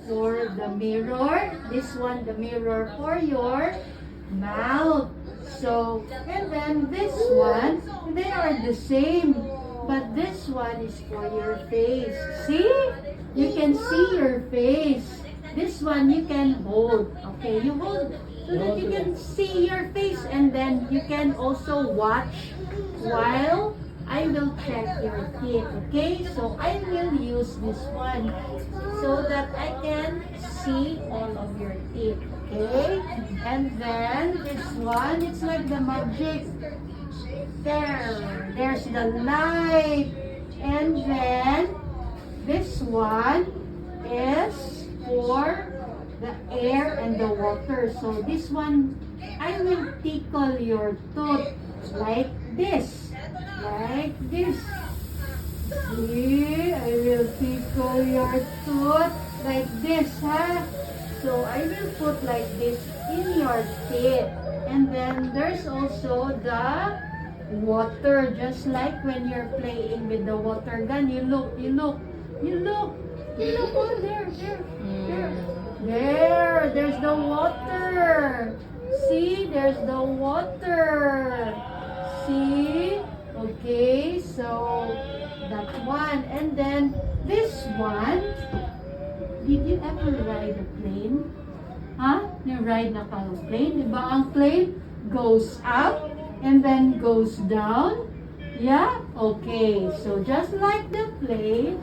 for the mirror. This one, the mirror for your mouth. So, and then this one, they are the same. But this one is for your face. See? You can see your face. This one you can hold. Okay, you hold so that you can see your face, and then you can also watch while I will check your teeth. Okay, so I will use this one so that I can see all of your teeth. Okay, and then this one, it's like the magic. There's the light. And then this one is for the air and the water. So this one, I will tickle your tooth like this. Like this. See, I will tickle your tooth like this, huh? So I will put like this in your teeth. And then there's also the water, just like when you're playing with the water gun. You look oh, there's the water. See, there's the water. See, okay, so that one. And then this one, did you ever ride a plane? Huh? You ride na ka plane? Diba ang plane goes up and then goes down? Yeah? Okay. So just like the plane,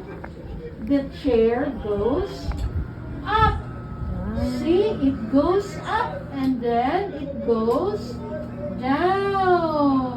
the chair goes up. See? It goes up and then it goes down.